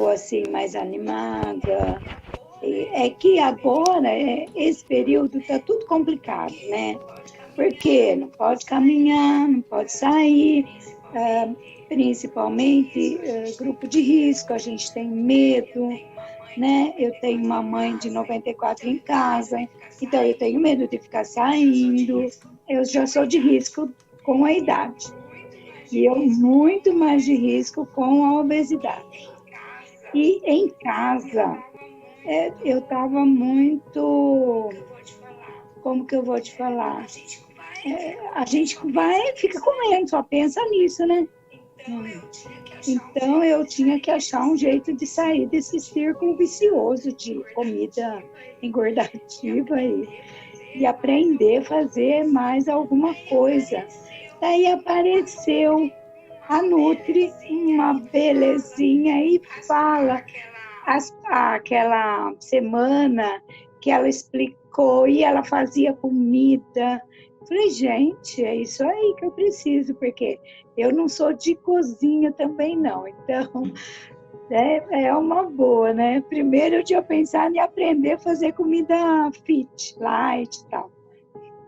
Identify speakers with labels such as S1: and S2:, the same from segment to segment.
S1: assim, mais animada. É que agora, esse período, está tudo complicado, né? Porque não pode caminhar, não pode sair, principalmente grupo de risco, a gente tem medo, né? Eu tenho uma mãe de 94 em casa, então eu tenho medo de ficar saindo, eu já sou de risco com a idade, e eu muito mais de risco com a obesidade. E em casa, eu estava muito, como que eu vou te falar? A gente fica comendo, só pensa nisso, né? Então eu tinha que achar um jeito de sair desse círculo vicioso de comida engordativa e aprender a fazer mais alguma coisa. Daí apareceu a Nutri, uma belezinha, e fala aquela semana que ela explicou e ela fazia comida. Falei, gente, é isso aí que eu preciso, porque eu não sou de cozinha também não, então é uma boa, né? Primeiro eu tinha pensado em aprender a fazer comida fit, light e tal.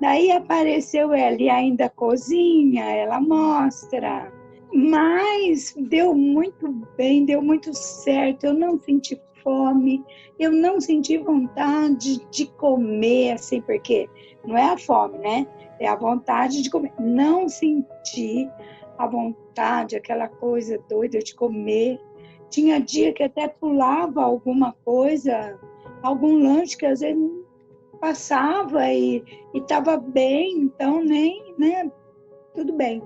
S1: Daí apareceu ela e ainda cozinha, ela mostra, mas deu muito bem, deu muito certo, eu não senti fome, eu não senti vontade de comer, assim, porque não é a fome, né? É a vontade de comer. Não senti a vontade, aquela coisa doida de comer. Tinha dia que até pulava alguma coisa, algum lanche que às vezes passava e estava bem, então nem, né? Tudo bem.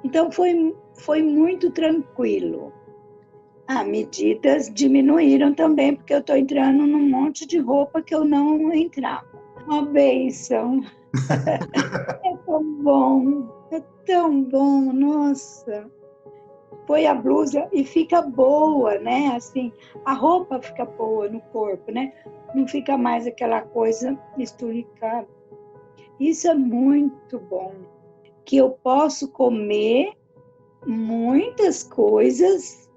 S1: Então foi muito tranquilo. Medidas diminuíram também, porque eu estou entrando num monte de roupa que eu não entrava. Uma benção. É tão bom, nossa. Põe a blusa e fica boa, né? Assim, a roupa fica boa no corpo, né? Não fica mais aquela coisa esturicada. Isso é muito bom. Que eu posso comer muitas coisas,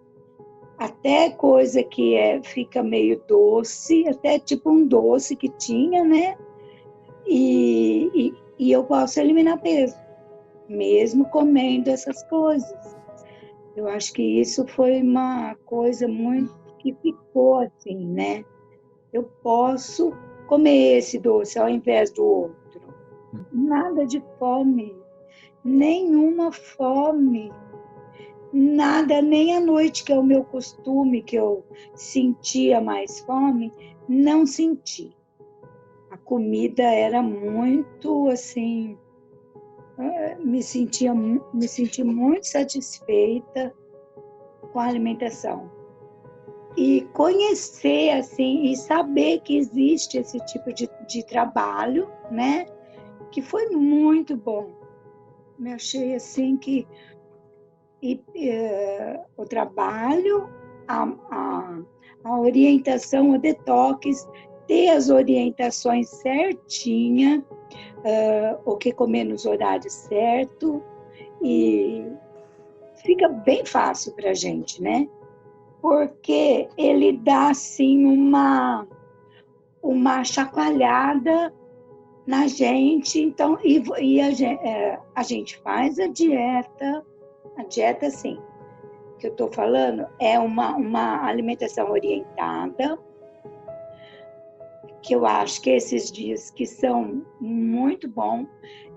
S1: até coisa que fica meio doce, até tipo um doce que tinha, né? E eu posso eliminar peso, mesmo comendo essas coisas. Eu acho que isso foi uma coisa muito que ficou assim, né? Eu posso comer esse doce ao invés do outro. Nada de fome, nenhuma fome. Nada, nem à noite, que é o meu costume, que eu sentia mais fome, não senti. A comida era muito, assim, me senti muito satisfeita com a alimentação. E conhecer, assim, e saber que existe esse tipo de trabalho, né? Que foi muito bom. Me achei, assim, que o trabalho, a orientação, o detox, ter as orientações certinhas, o que comer nos horários certos, e fica bem fácil para a gente, né? Porque ele dá, assim, uma chacoalhada na gente, então, e a gente faz a dieta, sim, que eu estou falando é uma alimentação orientada, que eu acho que esses dias que são muito bons,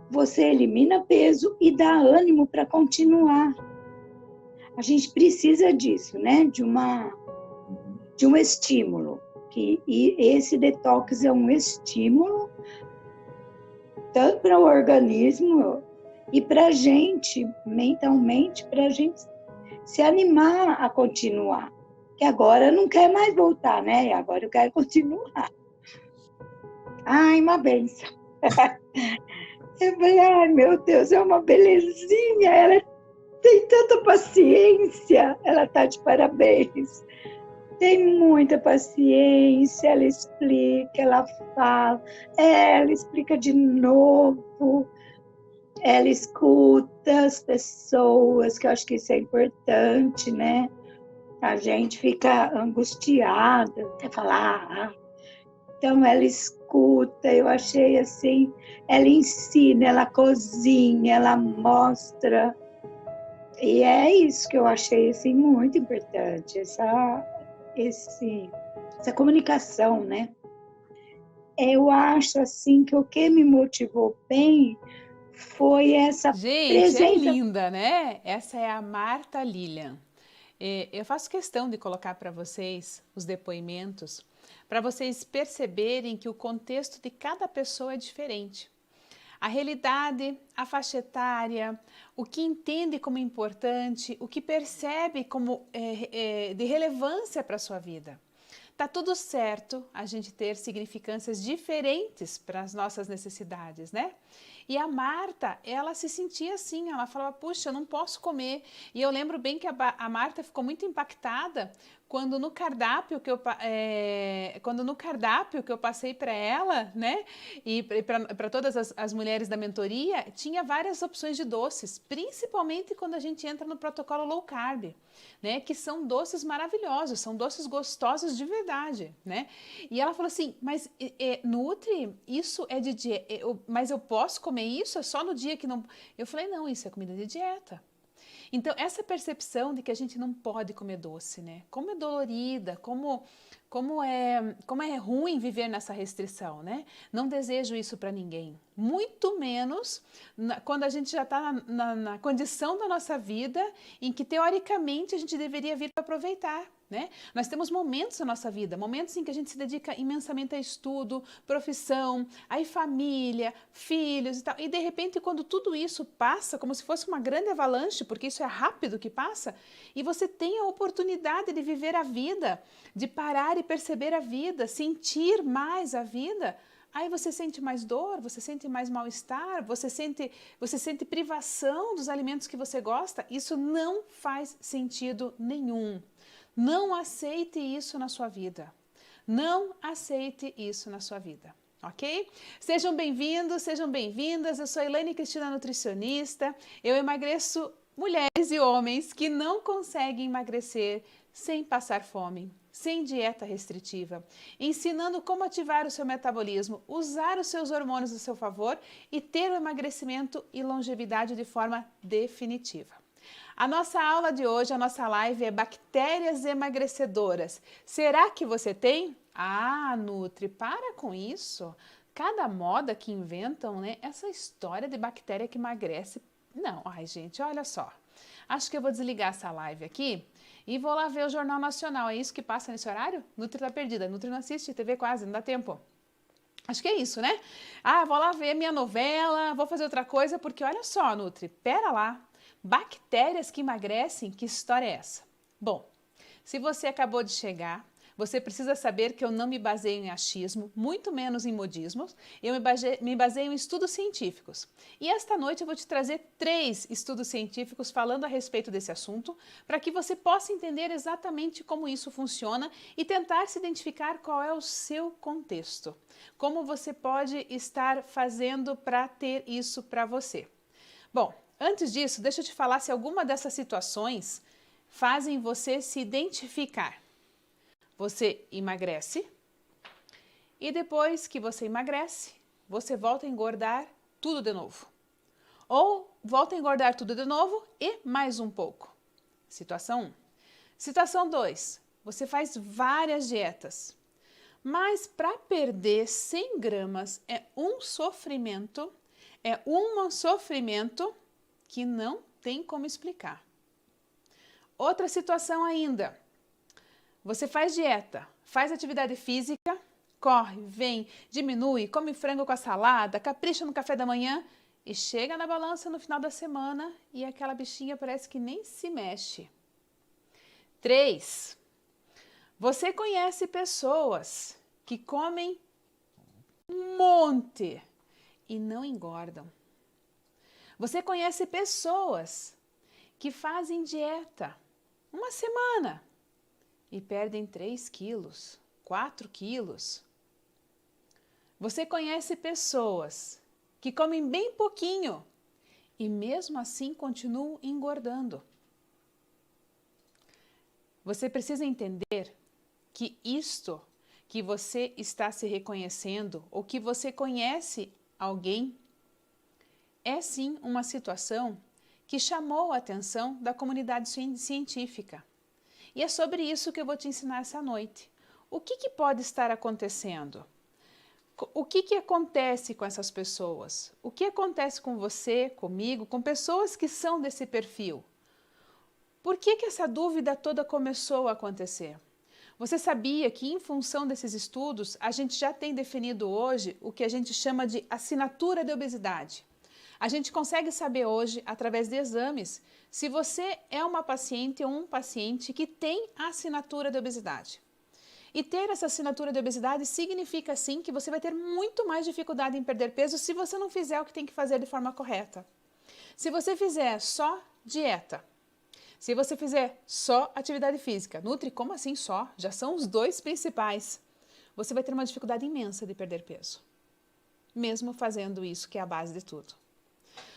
S1: você elimina peso e dá ânimo para continuar. A gente precisa disso, né? De um estímulo. E esse detox é um estímulo tanto para o organismo e para a gente, mentalmente, para a gente se animar a continuar. Que agora não quer mais voltar, né? Agora eu quero continuar. Ai, uma benção. Eu falei, ai, meu Deus, é uma belezinha. Ela tem tanta paciência. Ela está de parabéns. Tem muita paciência, ela explica, ela fala, ela explica de novo, ela escuta as pessoas, que eu acho que isso é importante, né? A gente fica angustiada, até falar. Então, ela escuta, eu achei assim, ela ensina, ela cozinha, ela mostra. E é isso que eu achei assim, muito importante, essa comunicação, né? Eu acho assim que o que me motivou bem foi essa
S2: Gente, é
S1: presença.
S2: linda, né? Essa é a Marta Lilian. Eu faço questão de colocar para vocês os depoimentos, para vocês perceberem que o contexto de cada pessoa é diferente. A realidade, a faixa etária, o que entende como importante, o que percebe como de relevância para a sua vida. Tá tudo certo a gente ter significâncias diferentes para as nossas necessidades, né? E a Marta, ela se sentia assim, ela falava, puxa, eu não posso comer. E eu lembro bem que a Marta ficou muito impactada quando no cardápio que eu passei para ela, né, e para todas as mulheres da mentoria, tinha várias opções de doces, principalmente quando a gente entra no protocolo low carb, né, que são doces maravilhosos, são doces gostosos de verdade, né? E ela falou assim, mas Nutri, isso é de dieta, mas eu posso comer isso? É só no dia que não... Eu falei, não, isso é comida de dieta. Então, essa percepção de que a gente não pode comer doce, né? Como é dolorida, como é ruim viver nessa restrição, né? Não desejo isso para ninguém. Muito menos quando a gente já está na condição da nossa vida em que, teoricamente, a gente deveria vir para aproveitar. Né? Nós temos momentos na nossa vida, momentos em que a gente se dedica imensamente a estudo, profissão, aí família, filhos e tal. E de repente, quando tudo isso passa, como se fosse uma grande avalanche, porque isso é rápido que passa, e você tem a oportunidade de viver a vida, de parar e perceber a vida, sentir mais a vida, aí você sente mais dor, você sente mais mal-estar, você sente privação dos alimentos que você gosta. Isso não faz sentido nenhum. Não aceite isso na sua vida. Não aceite isso na sua vida, ok? Sejam bem-vindos, sejam bem-vindas. Eu sou Elaine Cristina, nutricionista. Eu emagreço mulheres e homens que não conseguem emagrecer sem passar fome, sem dieta restritiva, ensinando como ativar o seu metabolismo, usar os seus hormônios a seu favor e ter o emagrecimento e longevidade de forma definitiva. A nossa aula de hoje, a nossa live é bactérias emagrecedoras. Será que você tem? Ah, Nutri, para com isso. Cada moda que inventam, né? Essa história de bactéria que emagrece. Não, ai gente, olha só. Acho que eu vou desligar essa live aqui e vou lá ver o Jornal Nacional. É isso que passa nesse horário? Nutri tá perdida. Nutri não assiste TV quase, não dá tempo. Acho que é isso, né? Ah, vou lá ver minha novela, vou fazer outra coisa, porque olha só, Nutri, pera lá. Bactérias que emagrecem, que história é essa? Bom, se você acabou de chegar, você precisa saber que eu não me baseio em achismo, muito menos em modismos, eu me baseio em estudos científicos. E esta noite eu vou te trazer 3 estudos científicos falando a respeito desse assunto, para que você possa entender exatamente como isso funciona e tentar se identificar qual é o seu contexto. Como você pode estar fazendo para ter isso para você. Bom, antes disso, deixa eu te falar se alguma dessas situações fazem você se identificar. Você emagrece e depois que você emagrece, você volta a engordar tudo de novo. Ou volta a engordar tudo de novo e mais um pouco. Situação 1. Situação 2. Você faz várias dietas, mas para perder 100 gramas é um sofrimento que não tem como explicar. Outra situação ainda. Você faz dieta, faz atividade física, corre, vem, diminui, come frango com a salada, capricha no café da manhã e chega na balança no final da semana e aquela bichinha parece que nem se mexe. 3. Você conhece pessoas que comem um monte e não engordam. Você conhece pessoas que fazem dieta uma semana e perdem 3 quilos, 4 quilos. Você conhece pessoas que comem bem pouquinho e mesmo assim continuam engordando. Você precisa entender que isto que você está se reconhecendo ou que você conhece alguém é sim uma situação que chamou a atenção da comunidade científica. E é sobre isso que eu vou te ensinar essa noite. O que pode estar acontecendo? O que acontece com essas pessoas? O que acontece com você, comigo, com pessoas que são desse perfil? Por que essa dúvida toda começou a acontecer? Você sabia que, em função desses estudos, a gente já tem definido hoje o que a gente chama de assinatura de obesidade? A gente consegue saber hoje, através de exames, se você é uma paciente ou um paciente que tem a assinatura de obesidade. E ter essa assinatura de obesidade significa, sim, que você vai ter muito mais dificuldade em perder peso se você não fizer o que tem que fazer de forma correta. Se você fizer só dieta, se você fizer só atividade física, Nutri, como assim só? Já são os dois principais. Você vai ter uma dificuldade imensa de perder peso, mesmo fazendo isso, que é a base de tudo.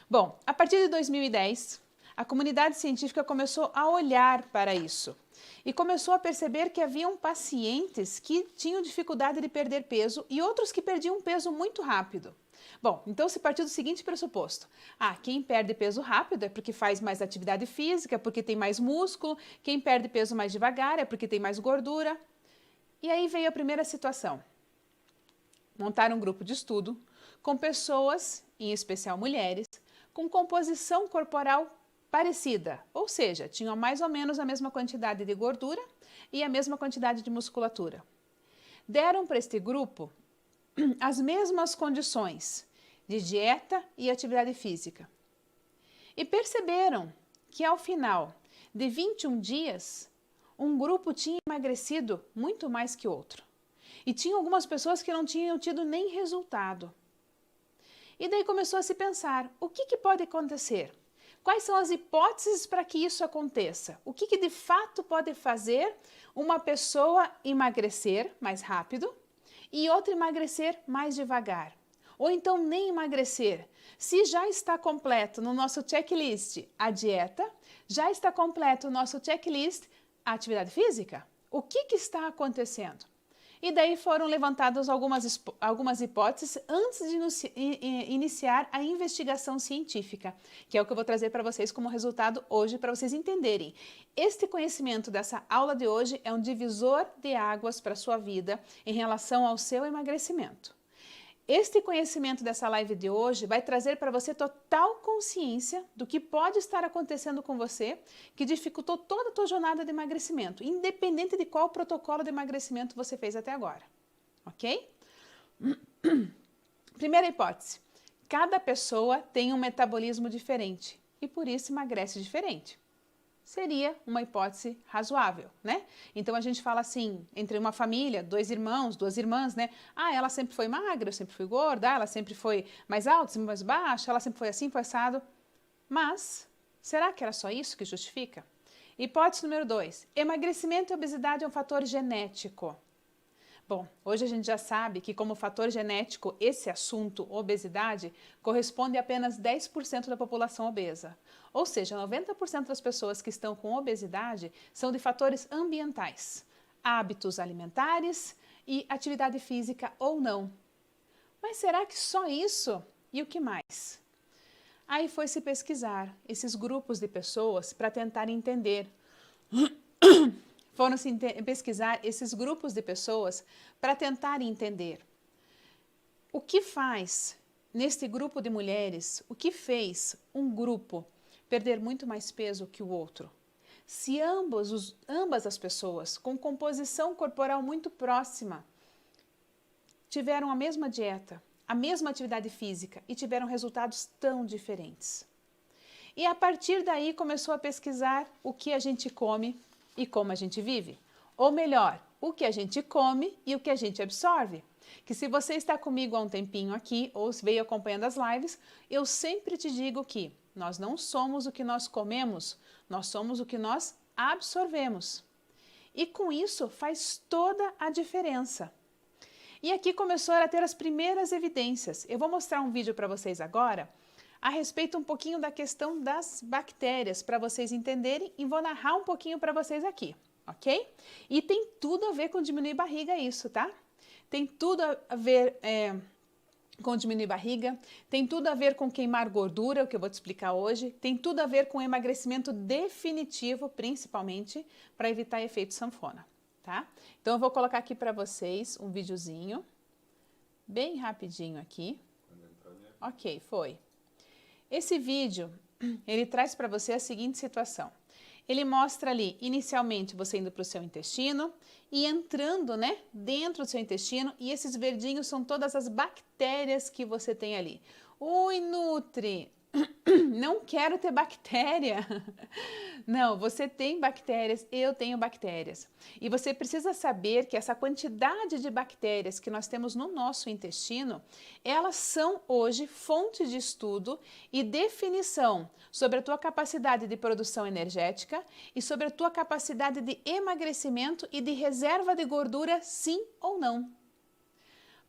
S2: Bom, a partir de 2010, a comunidade científica começou a olhar para isso e começou a perceber que haviam pacientes que tinham dificuldade de perder peso e outros que perdiam peso muito rápido. Bom, então se partiu do seguinte pressuposto. Quem perde peso rápido é porque faz mais atividade física, porque tem mais músculo, quem perde peso mais devagar é porque tem mais gordura. E aí veio a primeira situação. Montaram um grupo de estudo com pessoas, em especial mulheres, com composição corporal parecida, ou seja, tinham mais ou menos a mesma quantidade de gordura e a mesma quantidade de musculatura. Deram para este grupo as mesmas condições de dieta e atividade física. E perceberam que ao final de 21 dias, um grupo tinha emagrecido muito mais que outro. E tinha algumas pessoas que não tinham tido nem resultado. E daí começou a se pensar, o que pode acontecer? Quais são as hipóteses para que isso aconteça? O que de fato pode fazer uma pessoa emagrecer mais rápido e outra emagrecer mais devagar? Ou então nem emagrecer. Se já está completo no nosso checklist a dieta, já está completo no nosso checklist a atividade física? O que está acontecendo? E daí foram levantadas algumas hipóteses antes de iniciar a investigação científica, que é o que eu vou trazer para vocês como resultado hoje, para vocês entenderem. Este conhecimento dessa aula de hoje é um divisor de águas para a sua vida em relação ao seu emagrecimento. Este conhecimento dessa live de hoje vai trazer para você total consciência do que pode estar acontecendo com você, que dificultou toda a tua jornada de emagrecimento, independente de qual protocolo de emagrecimento você fez até agora, ok? Primeira hipótese, cada pessoa tem um metabolismo diferente e por isso emagrece diferente. Seria uma hipótese razoável, né? Então a gente fala assim, entre uma família, 2 irmãos, 2 irmãs, né? Ela sempre foi magra, eu sempre fui gorda, ela sempre foi mais alta, sempre mais baixa, ela sempre foi assim, foi assado. Mas, será que era só isso que justifica? Hipótese número 2, emagrecimento e obesidade é um fator genético. Bom, hoje a gente já sabe que como fator genético, esse assunto, obesidade, corresponde a apenas 10% da população obesa. Ou seja, 90% das pessoas que estão com obesidade são de fatores ambientais, hábitos alimentares e atividade física ou não. Mas será que só isso? E o que mais? Aí foi se pesquisar esses grupos de pessoas para tentar entender. Foram se pesquisar esses grupos de pessoas para tentar entender o que faz neste grupo de mulheres, o que fez um grupo perder muito mais peso que o outro. Se ambas as pessoas com composição corporal muito próxima tiveram a mesma dieta, a mesma atividade física e tiveram resultados tão diferentes. E a partir daí começou a pesquisar o que a gente come e como a gente vive. Ou melhor, o que a gente come e o que a gente absorve. Que se você está comigo há um tempinho aqui ou veio acompanhando as lives, eu sempre te digo que nós não somos o que nós comemos, nós somos o que nós absorvemos. E com isso faz toda a diferença. E aqui começou a ter as primeiras evidências. Eu vou mostrar um vídeo para vocês agora a respeito um pouquinho da questão das bactérias, para vocês entenderem, e vou narrar um pouquinho para vocês aqui, ok? E tem tudo a ver com diminuir barriga isso, tá? Tem tudo a ver com diminuir barriga, tem tudo a ver com queimar gordura, o que eu vou te explicar hoje, tem tudo a ver com emagrecimento definitivo, principalmente, para evitar efeito sanfona, tá? Então eu vou colocar aqui para vocês um videozinho, bem rapidinho aqui. Ok, foi. Esse vídeo, ele traz para você a seguinte situação. Ele mostra ali, inicialmente, você indo para o seu intestino e entrando, né, dentro do seu intestino, e esses verdinhos são todas as bactérias que você tem ali. Oi, Nutri! Não quero ter bactéria. Não, você tem bactérias, eu tenho bactérias. E você precisa saber que essa quantidade de bactérias que nós temos no nosso intestino, elas são hoje fonte de estudo e definição sobre a tua capacidade de produção energética e sobre a tua capacidade de emagrecimento e de reserva de gordura, sim ou não.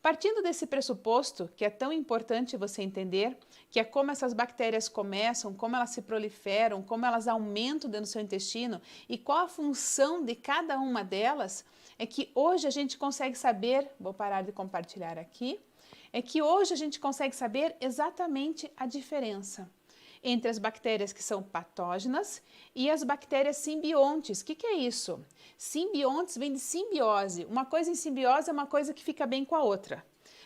S2: Partindo desse pressuposto, que é tão importante você entender, que é como essas bactérias começam, como elas se proliferam, como elas aumentam dentro do seu intestino e qual a função de cada uma delas, é que hoje a gente consegue saber, vou parar de compartilhar aqui, é que hoje a gente consegue saber exatamente a diferença entre as bactérias que são patógenas e as bactérias simbiontes. O que é isso? Simbiontes vem de simbiose. Uma coisa em simbiose é uma coisa que fica bem com a outra.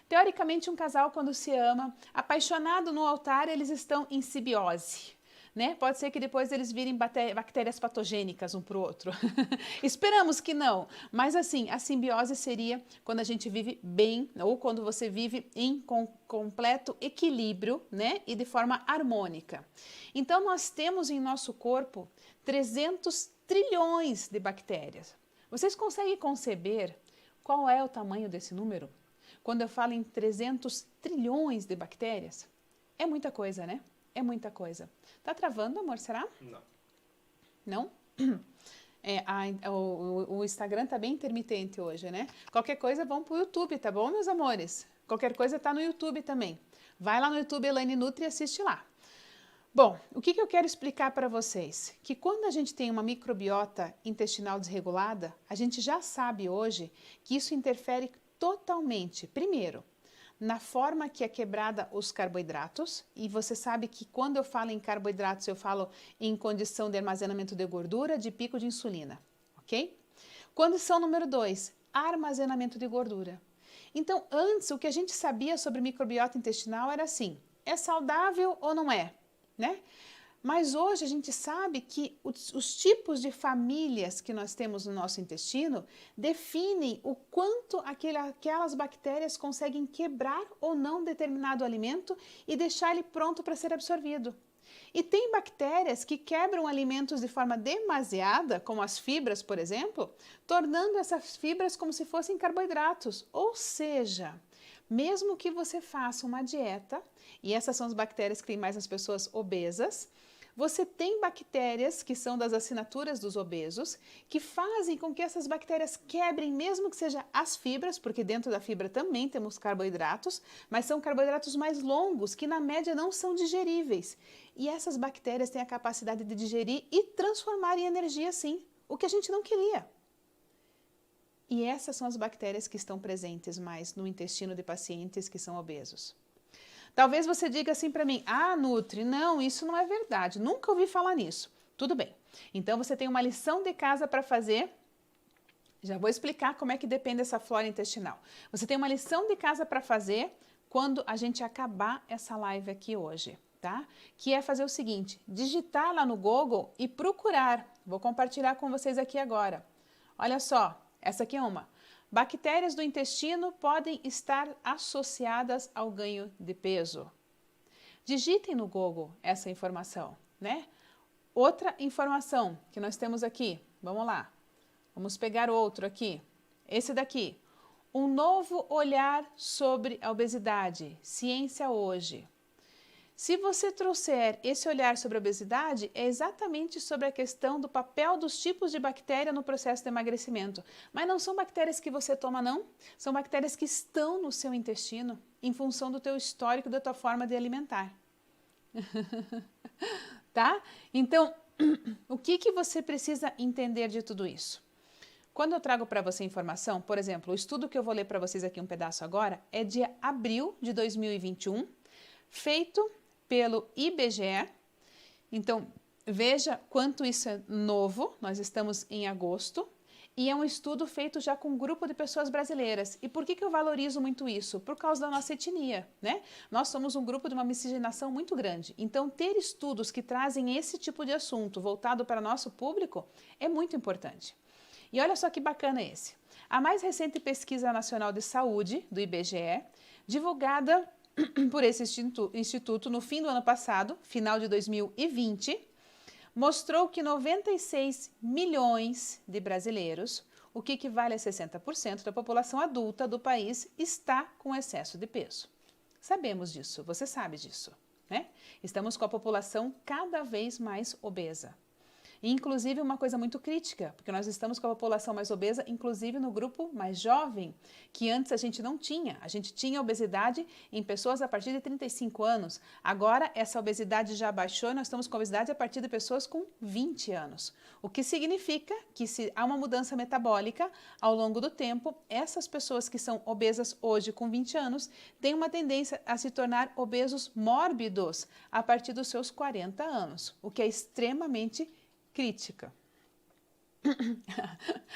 S2: Teoricamente, um casal, quando se ama, apaixonado no altar, eles estão em simbiose. Né? Pode ser que depois eles virem bactérias patogênicas um para o outro. Esperamos que não, mas assim, a simbiose seria quando a gente vive bem ou quando você vive em completo equilíbrio, né? E de forma harmônica. Então, nós temos em nosso corpo 300 trilhões de bactérias. Vocês conseguem conceber qual é o tamanho desse número? Quando eu falo em 300 trilhões de bactérias, é muita coisa, né? É muita coisa. Tá travando, amor, será?
S3: Não.
S2: Não? O Instagram tá bem intermitente hoje, né? Qualquer coisa, vão pro YouTube, tá bom, meus amores? Qualquer coisa tá no YouTube também. Vai lá no YouTube Elaine Nutri e assiste lá. Bom, o que eu quero explicar para vocês? Que quando a gente tem uma microbiota intestinal desregulada, a gente já sabe hoje que isso interfere totalmente, primeiro, na forma que é quebrada os carboidratos, e você sabe que quando eu falo em carboidratos, eu falo em condição de armazenamento de gordura, de pico de insulina, ok? Condição número 2, armazenamento de gordura. Então, antes, o que a gente sabia sobre microbiota intestinal era assim, é saudável ou não é, né? Mas hoje a gente sabe que os tipos de famílias que nós temos no nosso intestino definem o quanto aquelas bactérias conseguem quebrar ou não determinado alimento e deixar ele pronto para ser absorvido. E tem bactérias que quebram alimentos de forma demasiada, como as fibras, por exemplo, tornando essas fibras como se fossem carboidratos. Ou seja, mesmo que você faça uma dieta, e essas são as bactérias que tem mais nas pessoas obesas, você tem bactérias que são das assinaturas dos obesos, que fazem com que essas bactérias quebrem, mesmo que seja as fibras, porque dentro da fibra também temos carboidratos, mas são carboidratos mais longos, que na média não são digeríveis. E essas bactérias têm a capacidade de digerir e transformar em energia, sim, o que a gente não queria. E essas são as bactérias que estão presentes mais no intestino de pacientes que são obesos. Talvez você diga assim para mim, Nutri, não, isso não é verdade, nunca ouvi falar nisso. Tudo bem, então você tem uma lição de casa para fazer, já vou explicar como é que depende dessa flora intestinal. Você tem uma lição de casa para fazer quando a gente acabar essa live aqui hoje, tá? Que é fazer o seguinte, digitar lá no Google e procurar, vou compartilhar com vocês aqui agora. Olha só, essa aqui é uma. Bactérias do intestino podem estar associadas ao ganho de peso. Digitem no Google essa informação, né? Outra informação que nós temos aqui, vamos lá. Vamos pegar outro aqui. Esse daqui. Um novo olhar sobre a obesidade. Ciência hoje. Se você trouxer esse olhar sobre a obesidade, é exatamente sobre a questão do papel dos tipos de bactéria no processo de emagrecimento. Mas não são bactérias que você toma, não. São bactérias que estão no seu intestino, em função do teu histórico, da tua forma de alimentar. Tá? Então, o que você precisa entender de tudo isso? Quando eu trago para você informação, por exemplo, o estudo que eu vou ler para vocês aqui um pedaço agora é de abril de 2021, feito pelo IBGE. Então, veja quanto isso é novo, nós estamos em agosto, e é um estudo feito já com um grupo de pessoas brasileiras. E por que eu valorizo muito isso? Por causa da nossa etnia, né? Nós somos um grupo de uma miscigenação muito grande. Então, ter estudos que trazem esse tipo de assunto voltado para nosso público é muito importante. E olha só que bacana esse. A mais recente pesquisa nacional de saúde, do IBGE, divulgada por esse instituto no fim do ano passado, final de 2020, mostrou que 96 milhões de brasileiros, o que equivale a 60% da população adulta do país, está com excesso de peso. Sabemos disso, você sabe disso, né? Estamos com a população cada vez mais obesa. E, inclusive, uma coisa muito crítica, porque nós estamos com a população mais obesa, inclusive no grupo mais jovem, que antes a gente não tinha. A gente tinha obesidade em pessoas a partir de 35 anos. Agora, essa obesidade já baixou e nós estamos com obesidade a partir de pessoas com 20 anos. O que significa que, se há uma mudança metabólica ao longo do tempo, essas pessoas que são obesas hoje com 20 anos têm uma tendência a se tornar obesos mórbidos a partir dos seus 40 anos, o que é extremamente crítica.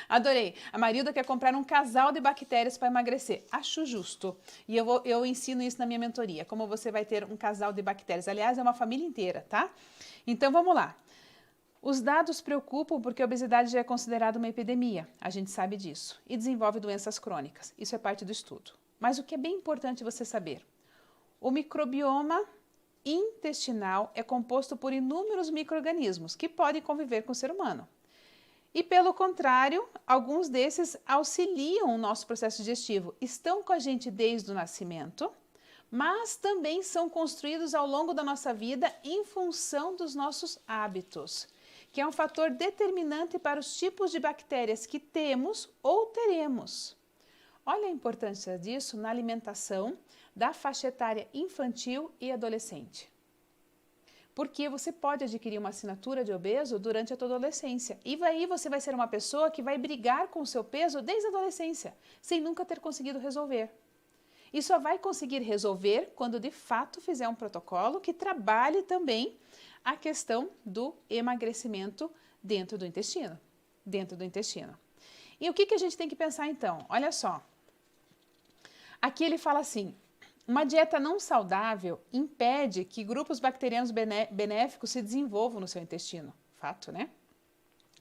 S2: Adorei. A Marilda quer comprar um casal de bactérias para emagrecer. Acho justo. E eu ensino isso na minha mentoria, como você vai ter um casal de bactérias. Aliás, é uma família inteira, tá? Então, vamos lá. Os dados preocupam porque a obesidade já é considerada uma epidemia. A gente sabe disso. E desenvolve doenças crônicas. Isso é parte do estudo. Mas o que é bem importante você saber? O microbioma intestinal é composto por inúmeros micro-organismos que podem conviver com o ser humano. E, pelo contrário, alguns desses auxiliam o nosso processo digestivo, estão com a gente desde o nascimento, mas também são construídos ao longo da nossa vida em função dos nossos hábitos, que é um fator determinante para os tipos de bactérias que temos ou teremos. Olha a importância disso na alimentação da faixa etária infantil e adolescente. Porque você pode adquirir uma assinatura de obeso durante a tua adolescência. E aí você vai ser uma pessoa que vai brigar com o seu peso desde a adolescência, sem nunca ter conseguido resolver. E só vai conseguir resolver quando de fato fizer um protocolo que trabalhe também a questão do emagrecimento dentro do intestino. E o que a gente tem que pensar então? Olha só. Aqui ele fala assim: uma dieta não saudável impede que grupos bacterianos benéficos se desenvolvam no seu intestino. Fato, né?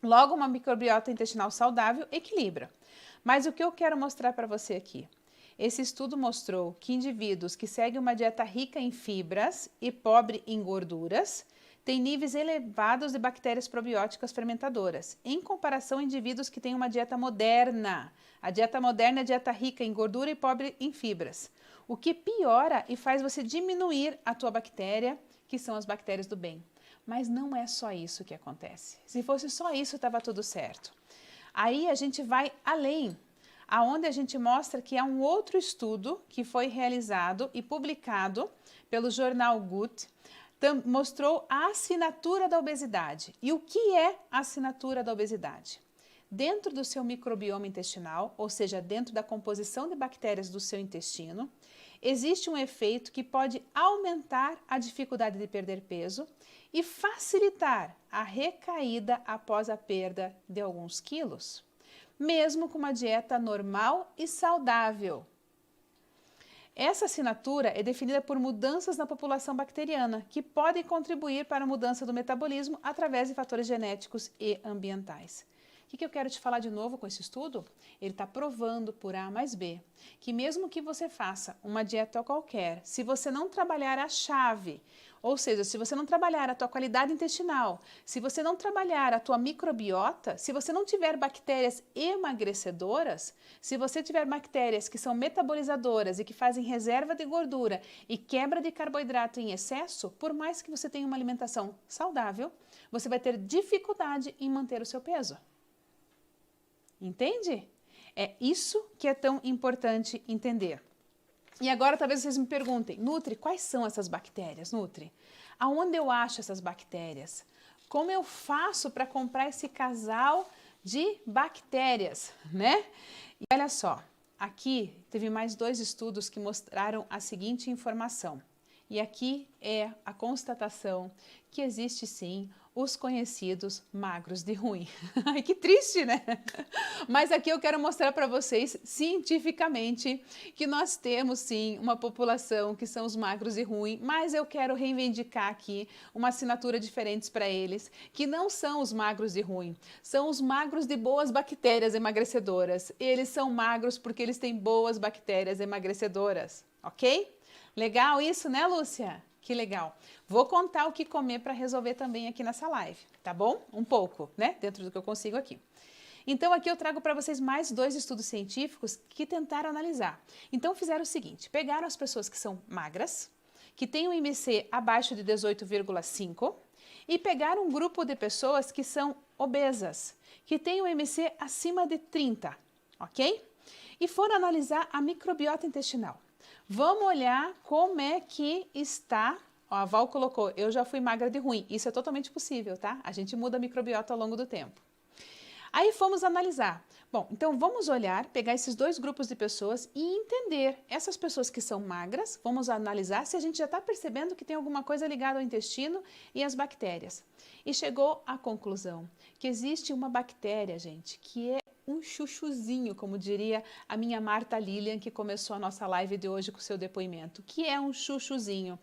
S2: Logo, uma microbiota intestinal saudável equilibra. Mas o que eu quero mostrar para você aqui? Esse estudo mostrou que indivíduos que seguem uma dieta rica em fibras e pobre em gorduras têm níveis elevados de bactérias probióticas fermentadoras, em comparação a indivíduos que têm uma dieta moderna. A dieta moderna é a dieta rica em gordura e pobre em fibras, o que piora e faz você diminuir a tua bactéria, que são as bactérias do bem. Mas não é só isso que acontece. Se fosse só isso, estava tudo certo. Aí a gente vai além, aonde a gente mostra que há um outro estudo que foi realizado e publicado pelo jornal Gut, mostrou a assinatura da obesidade. E o que é a assinatura da obesidade? Dentro do seu microbioma intestinal, ou seja, dentro da composição de bactérias do seu intestino, existe um efeito que pode aumentar a dificuldade de perder peso e facilitar a recaída após a perda de alguns quilos, mesmo com uma dieta normal e saudável. Essa assinatura é definida por mudanças na população bacteriana, que podem contribuir para a mudança do metabolismo através de fatores genéticos e ambientais. O que eu quero te falar de novo com esse estudo? Ele está provando por A mais B que mesmo que você faça uma dieta qualquer, se você não trabalhar a chave, ou seja, se você não trabalhar a tua qualidade intestinal, se você não trabalhar a tua microbiota, se você não tiver bactérias emagrecedoras, se você tiver bactérias que são metabolizadoras e que fazem reserva de gordura e quebra de carboidrato em excesso, por mais que você tenha uma alimentação saudável, você vai ter dificuldade em manter o seu peso. Entende? É isso que é tão importante entender. E agora talvez vocês me perguntem, Nutri, quais são essas bactérias, Nutri? Aonde eu acho essas bactérias? Como eu faço para comprar esse casal de bactérias, né? E olha só, aqui teve mais 2 estudos que mostraram a seguinte informação. E aqui é a constatação que existe sim os conhecidos magros de ruim. Ai, que triste, né? Mas aqui eu quero mostrar para vocês cientificamente que nós temos sim uma população que são os magros de ruim, mas eu quero reivindicar aqui uma assinatura diferente para eles, que não são os magros de ruim, são os magros de boas bactérias emagrecedoras. Eles são magros porque eles têm boas bactérias emagrecedoras, ok? Legal isso, né, Lúcia? Que legal. Vou contar o que comer para resolver também aqui nessa live, tá bom? Um pouco, né? Dentro do que eu consigo aqui. Então, aqui eu trago para vocês mais 2 estudos científicos que tentaram analisar. Então, fizeram o seguinte, pegaram as pessoas que são magras, que têm um IMC abaixo de 18,5 e pegaram um grupo de pessoas que são obesas, que têm um IMC acima de 30, ok? E foram analisar a microbiota intestinal. Vamos olhar como é que está, ó, a Val colocou, eu já fui magra de ruim, isso é totalmente possível, tá? A gente muda a microbiota ao longo do tempo. Aí fomos analisar. Bom, então vamos olhar, pegar esses 2 grupos de pessoas e entender essas pessoas que são magras, vamos analisar se a gente já está percebendo que tem alguma coisa ligada ao intestino e às bactérias. E chegou à conclusão que existe uma bactéria, gente, que é um chuchuzinho, como diria a minha Marta Lilian, que começou a nossa live de hoje com o seu depoimento, que é um chuchuzinho.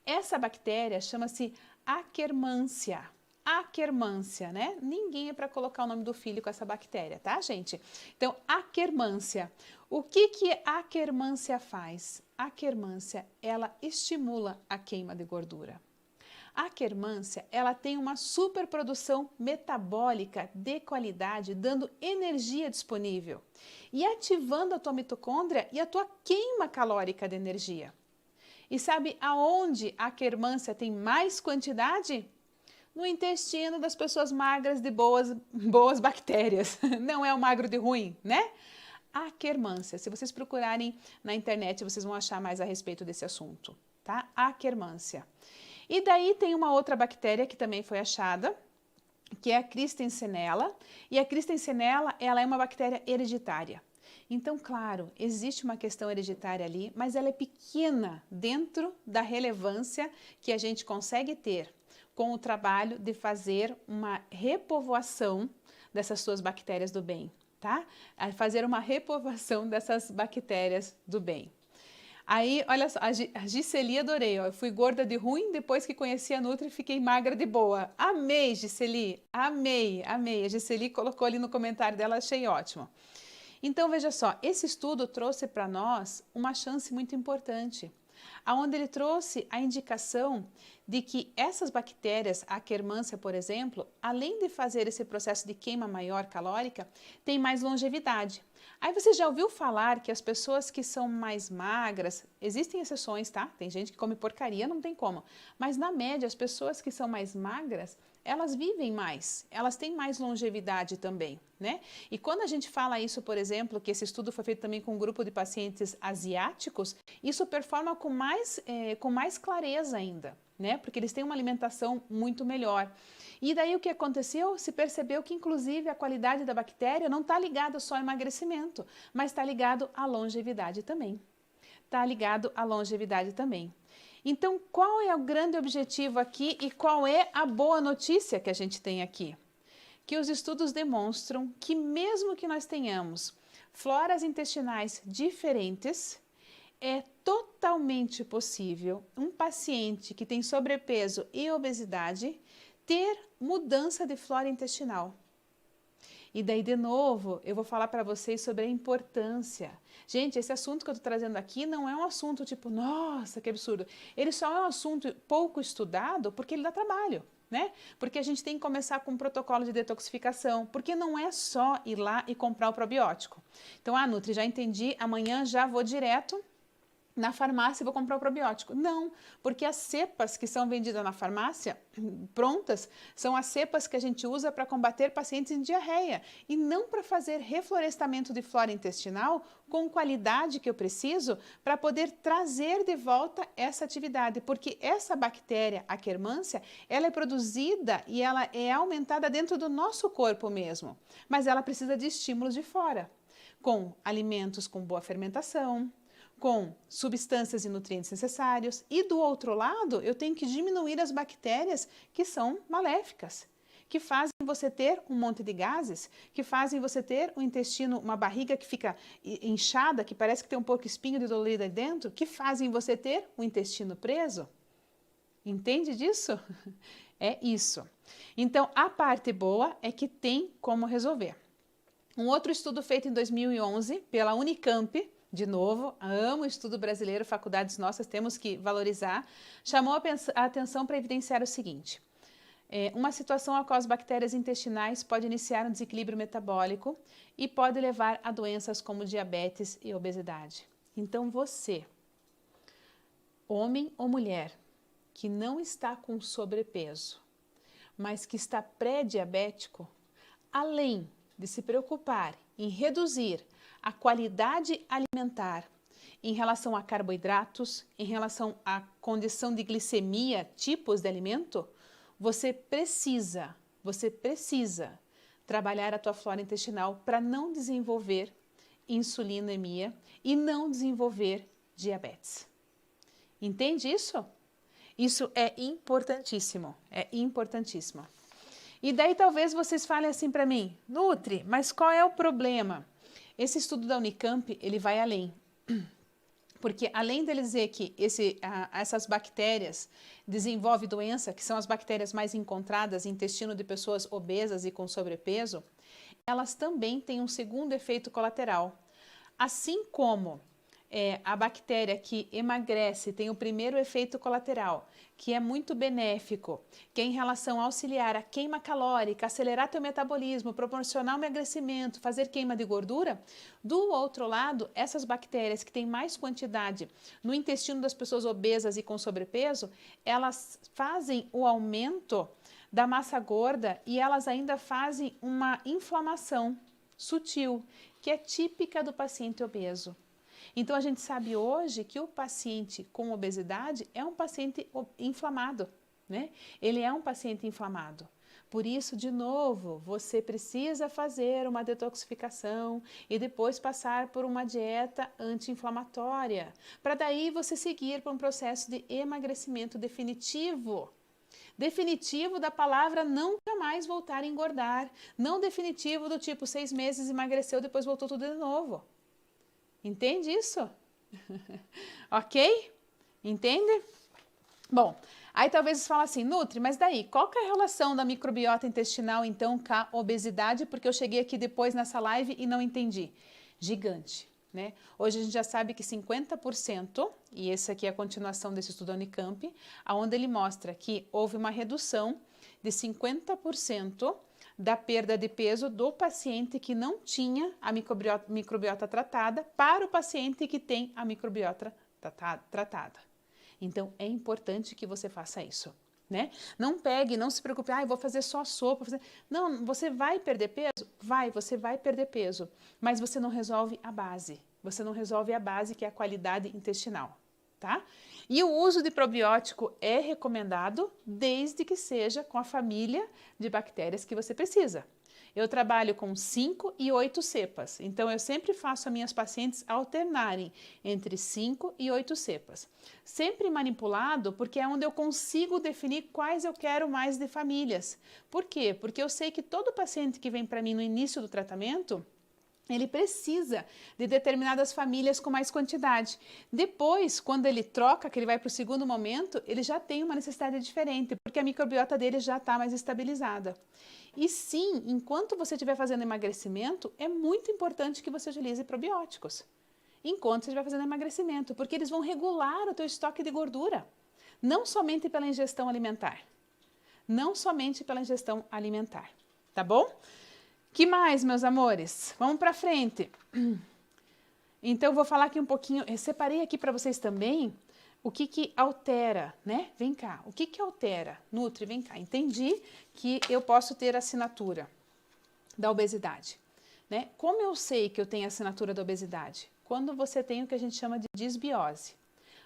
S2: Essa bactéria chama-se Akkermansia. Akkermansia, né? Ninguém é para colocar o nome do filho com essa bactéria, tá, gente? Então, Akkermansia. O que a Akkermansia faz? A Akkermansia, ela estimula a queima de gordura. A Akkermansia, ela tem uma superprodução metabólica de qualidade, dando energia disponível e ativando a tua mitocôndria e a tua queima calórica de energia. E sabe aonde a Akkermansia tem mais quantidade? No intestino das pessoas magras de boas bactérias. Não é o magro de ruim, né? A Akkermansia, se vocês procurarem na internet, vocês vão achar mais a respeito desse assunto, tá? A Akkermansia. E daí tem uma outra bactéria que também foi achada, que é a Kristensenella. E a Kristensenella, ela é uma bactéria hereditária. Então, claro, existe uma questão hereditária ali, mas ela é pequena dentro da relevância que a gente consegue ter com o trabalho de fazer uma repovoação dessas suas bactérias do bem, tá? Fazer uma repovoação dessas bactérias do bem. Aí, olha só, a Giseli adorei, ó. Eu fui gorda de ruim, depois que conheci a Nutri, fiquei magra de boa. Amei, Giseli, amei, amei. A Giseli colocou ali no comentário dela, achei ótimo. Então, veja só, esse estudo trouxe para nós uma chance muito importante, onde ele trouxe a indicação de que essas bactérias, a Akkermansia, por exemplo, além de fazer esse processo de queima maior calórica, tem mais longevidade. Aí você já ouviu falar que as pessoas que são mais magras, existem exceções, tá? Tem gente que come porcaria, não tem como. Mas na média, as pessoas que são mais magras, elas vivem mais, elas têm mais longevidade também, né? E quando a gente fala isso, por exemplo, que esse estudo foi feito também com um grupo de pacientes asiáticos, isso performa com mais clareza ainda, né? Porque eles têm uma alimentação muito melhor. E daí o que aconteceu? Se percebeu que inclusive a qualidade da bactéria não está ligada só ao emagrecimento, mas está ligado à longevidade também. Está ligado à longevidade também. Então, qual é o grande objetivo aqui e qual é a boa notícia que a gente tem aqui? Que os estudos demonstram que mesmo que nós tenhamos floras intestinais diferentes, é totalmente possível um paciente que tem sobrepeso e obesidade ter mudança de flora intestinal. E daí, de novo, eu vou falar para vocês sobre a importância. Gente, esse assunto que eu estou trazendo aqui não é um assunto tipo, nossa, que absurdo. Ele só é um assunto pouco estudado porque ele dá trabalho, né? Porque a gente tem que começar com um protocolo de detoxificação, porque não é só ir lá e comprar o probiótico. Então, Nutri, já entendi, amanhã já vou direto na farmácia vou comprar o probiótico. Não, porque as cepas que são vendidas na farmácia, prontas, são as cepas que a gente usa para combater pacientes em diarreia e não para fazer reflorestamento de flora intestinal com qualidade que eu preciso para poder trazer de volta essa atividade, porque essa bactéria, a Akkermansia, ela é produzida e ela é aumentada dentro do nosso corpo mesmo, mas ela precisa de estímulos de fora, com alimentos com boa fermentação, com substâncias e nutrientes necessários, e do outro lado, eu tenho que diminuir as bactérias que são maléficas, que fazem você ter um monte de gases, que fazem você ter um intestino, uma barriga que fica inchada, que parece que tem um pouco espinho de dolorido aí dentro, que fazem você ter o intestino preso. Entende disso? É isso. Então, a parte boa é que tem como resolver. Um outro estudo feito em 2011 pela Unicamp, de novo, amo o estudo brasileiro, faculdades nossas temos que valorizar, chamou a atenção para evidenciar o seguinte: uma situação a qual as bactérias intestinais pode iniciar um desequilíbrio metabólico e pode levar a doenças como diabetes e obesidade. Então você, homem ou mulher, que não está com sobrepeso, mas que está pré-diabético, além de se preocupar em reduzir a qualidade alimentar em relação a carboidratos, em relação à condição de glicemia, tipos de alimento, você precisa trabalhar a tua flora intestinal para não desenvolver insulinemia e não desenvolver diabetes. Entende isso? Isso é importantíssimo, é importantíssimo. E daí talvez vocês falem assim para mim, Nutri, mas qual é o problema? Esse estudo da Unicamp, ele vai além, porque além dele dizer que essas bactérias desenvolvem doença, que são as bactérias mais encontradas em intestino de pessoas obesas e com sobrepeso, elas também têm um segundo efeito colateral. Assim como a bactéria que emagrece tem o primeiro efeito colateral, que é muito benéfico, que é em relação a auxiliar a queima calórica, acelerar teu metabolismo, proporcionar o emagrecimento, fazer queima de gordura. Do outro lado, essas bactérias que têm mais quantidade no intestino das pessoas obesas e com sobrepeso, elas fazem o aumento da massa gorda e elas ainda fazem uma inflamação sutil, que é típica do paciente obeso. Então, a gente sabe hoje que o paciente com obesidade é um paciente inflamado, né? Ele é um paciente inflamado. Por isso, de novo, você precisa fazer uma detoxificação e depois passar por uma dieta anti-inflamatória, para daí você seguir para um processo de emagrecimento definitivo. Definitivo da palavra nunca mais voltar a engordar, não definitivo do tipo 6 meses emagreceu, depois voltou tudo de novo. Entende isso? Ok? Entende? Bom, aí talvez você fale assim, Nutri, mas daí, qual que é a relação da microbiota intestinal, então, com a obesidade? Porque eu cheguei aqui depois nessa live e não entendi. Gigante, né? Hoje a gente já sabe que 50%, e esse aqui é a continuação desse estudo da Unicamp, onde ele mostra que houve uma redução de 50% da perda de peso do paciente que não tinha a microbiota tratada para o paciente que tem a microbiota tratada. Então, é importante que você faça isso, né? Não pegue, não se preocupe, eu vou fazer só sopa. Não, você vai perder peso? Você vai perder peso, mas você não resolve a base. Você não resolve a base, que é a qualidade intestinal, tá? E o uso de probiótico é recomendado desde que seja com a família de bactérias que você precisa. Eu trabalho com 5 e 8 cepas, então eu sempre faço as minhas pacientes alternarem entre 5 e 8 cepas. Sempre manipulado, porque é onde eu consigo definir quais eu quero mais de famílias. Por quê? Porque eu sei que todo paciente que vem para mim no início do tratamento, ele precisa de determinadas famílias com mais quantidade. Depois, quando ele troca, que ele vai para o segundo momento, ele já tem uma necessidade diferente, porque a microbiota dele já está mais estabilizada. E sim, enquanto você estiver fazendo emagrecimento, é muito importante que você utilize probióticos. Enquanto você estiver fazendo emagrecimento, porque eles vão regular o teu estoque de gordura. Não somente pela ingestão alimentar. Não somente pela ingestão alimentar. Tá bom? Que mais, meus amores? Vamos para frente. Então, eu vou falar aqui um pouquinho, eu separei aqui para vocês também o que altera, né? Vem cá, o que altera? Nutri, vem cá, entendi que eu posso ter assinatura da obesidade, né? Como eu sei que eu tenho assinatura da obesidade? Quando você tem o que a gente chama de disbiose.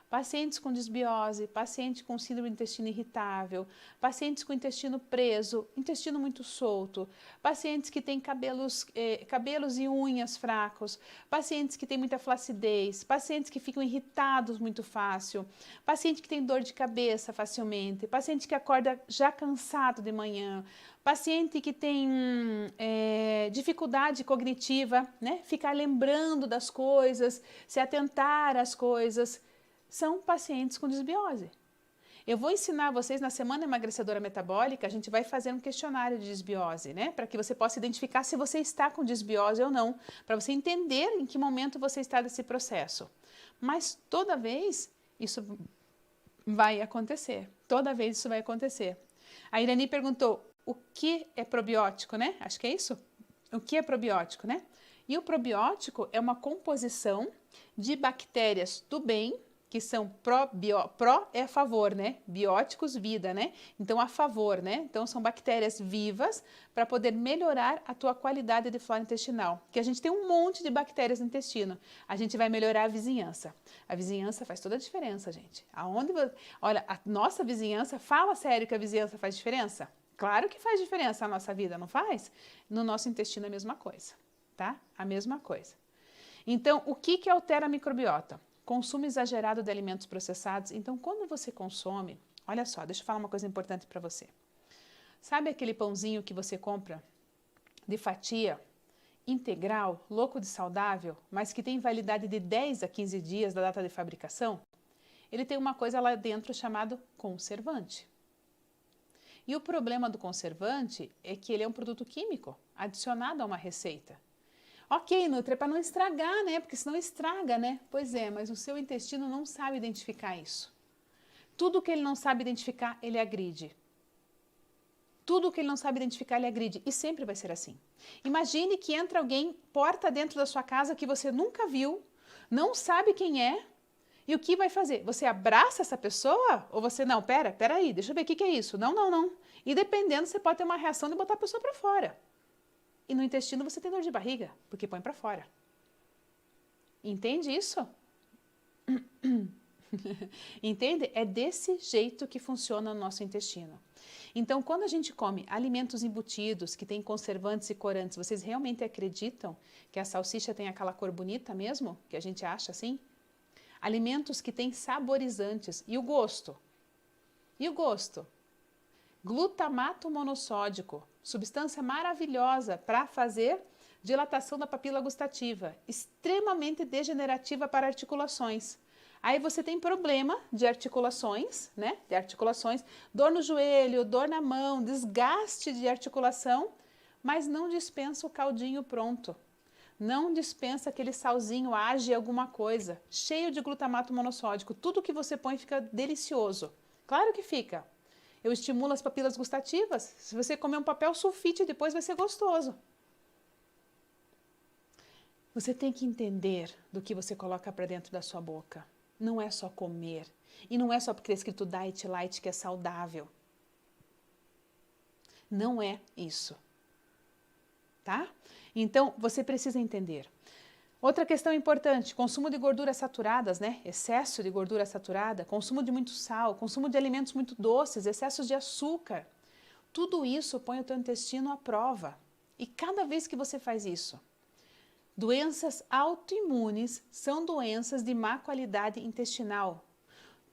S2: Pacientes com disbiose, paciente com síndrome do intestino irritável, pacientes com intestino preso, intestino muito solto, pacientes que têm cabelos e unhas fracos, pacientes que têm muita flacidez, pacientes que ficam irritados muito fácil, paciente que tem dor de cabeça facilmente, paciente que acorda já cansado de manhã, paciente que tem dificuldade cognitiva, né? Ficar lembrando das coisas, se atentar às coisas, são pacientes com disbiose. Eu vou ensinar vocês na Semana Emagrecedora Metabólica, a gente vai fazer um questionário de disbiose, né? Para que você possa identificar se você está com disbiose ou não, para você entender em que momento você está nesse processo. Mas toda vez isso vai acontecer, toda vez isso vai acontecer. A Irani perguntou, o que é probiótico, né? Acho que é isso? O que é probiótico, né? E o probiótico é uma composição de bactérias do bem, que são pró é a favor, né? Bióticos, vida, né? Então, a favor, né? Então, são bactérias vivas para poder melhorar a tua qualidade de flora intestinal. Que a gente tem um monte de bactérias no intestino. A gente vai melhorar a vizinhança. A vizinhança faz toda a diferença, gente. Olha, a nossa vizinhança, fala sério que a vizinhança faz diferença? Claro que faz diferença na nossa vida, não faz? No nosso intestino é a mesma coisa, tá? A mesma coisa. Então, o que altera a microbiota? Consumo exagerado de alimentos processados. Então, quando você consome, olha só, deixa eu falar uma coisa importante para você. Sabe aquele pãozinho que você compra de fatia, integral, louco de saudável, mas que tem validade de 10 a 15 dias da data de fabricação? Ele tem uma coisa lá dentro chamado conservante. E o problema do conservante é que ele é um produto químico adicionado a uma receita. Ok, Nutri, é para não estragar, né? Porque senão estraga, né? Pois é, mas o seu intestino não sabe identificar isso. Tudo que ele não sabe identificar, ele agride. Tudo que ele não sabe identificar, ele agride. E sempre vai ser assim. Imagine que entra alguém, porta dentro da sua casa que você nunca viu, não sabe quem é, e o que vai fazer? Você abraça essa pessoa? Ou você, não, pera aí, deixa eu ver o que é isso. Não. E dependendo, você pode ter uma reação de botar a pessoa para fora. E no intestino você tem dor de barriga, porque põe para fora. Entende isso? Entende? É desse jeito que funciona o nosso intestino. Então, quando a gente come alimentos embutidos, que têm conservantes e corantes, vocês realmente acreditam que a salsicha tem aquela cor bonita mesmo? Que a gente acha assim? Alimentos que têm saborizantes. E o gosto? E o gosto? Glutamato monossódico, substância maravilhosa para fazer dilatação da papila gustativa, extremamente degenerativa para articulações. Aí você tem problema de articulações, né? De articulações, dor no joelho, dor na mão, desgaste de articulação, mas não dispensa o caldinho pronto. Não dispensa aquele salzinho, age alguma coisa, cheio de glutamato monossódico. Tudo que você põe fica delicioso. Claro que fica. Eu estimulo as papilas gustativas. Se você comer um papel sulfite, depois vai ser gostoso. Você tem que entender do que você coloca para dentro da sua boca. Não é só comer. E não é só porque é escrito Diet Light que é saudável. Não é isso. Tá? Então, você precisa entender. Outra questão importante, consumo de gorduras saturadas, né? Excesso de gordura saturada, consumo de muito sal, consumo de alimentos muito doces, excessos de açúcar. Tudo isso põe o teu intestino à prova. E cada vez que você faz isso, doenças autoimunes são doenças de má qualidade intestinal.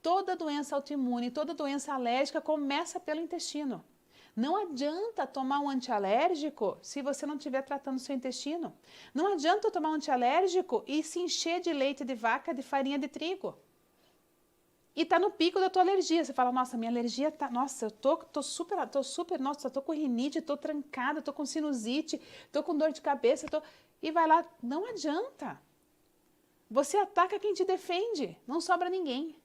S2: Toda doença autoimune, toda doença alérgica começa pelo intestino. Não adianta tomar um antialérgico se você não estiver tratando o seu intestino. Não adianta tomar um antialérgico e se encher de leite de vaca, de farinha de trigo. E tá no pico da tua alergia. Você fala, nossa, minha alergia tá, nossa, eu tô super, nossa, tô com rinite, tô trancada, tô com sinusite, tô com dor de cabeça, e vai lá, não adianta. Você ataca quem te defende, não sobra ninguém.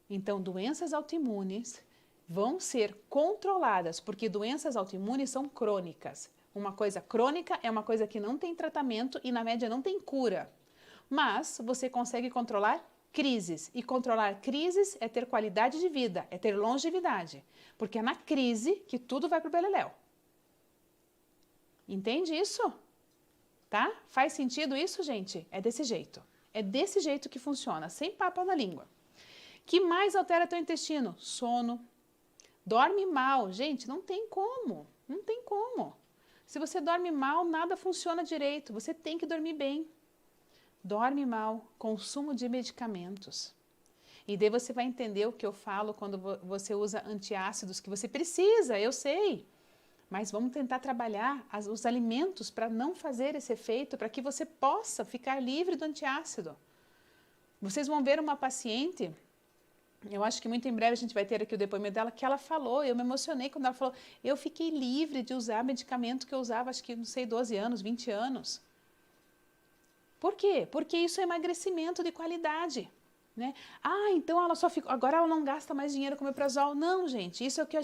S2: Então, doenças autoimunes vão ser controladas, porque doenças autoimunes são crônicas. Uma coisa crônica é uma coisa que não tem tratamento e, na média, não tem cura. mas você consegue controlar crises. E controlar crises é ter qualidade de vida, é ter longevidade. Porque é na crise que tudo vai pro beleléu. Entende isso? Tá? Faz sentido isso, gente? É desse jeito. É desse jeito que funciona, sem papo na língua. Que mais altera teu intestino? Sono. Dorme mal. Gente, não tem como. Não tem como. Se você dorme mal, nada funciona direito. Você tem que dormir bem. Dorme mal, consumo de medicamentos. E daí você vai entender o que eu falo quando você usa antiácidos, que você precisa, eu sei. Mas vamos tentar trabalhar os alimentos para não fazer esse efeito, para que você possa ficar livre do antiácido. Vocês vão ver uma paciente, eu acho que muito em breve a gente vai ter aqui o depoimento dela, que ela falou, eu me emocionei quando ela falou, eu fiquei livre de usar medicamento que eu usava, acho que, não sei, 12 anos, 20 anos. Por quê? Porque isso é emagrecimento de qualidade. Né? Ah, então ela só ficou, agora ela não gasta mais dinheiro com omeprazol. Não, gente, isso é o que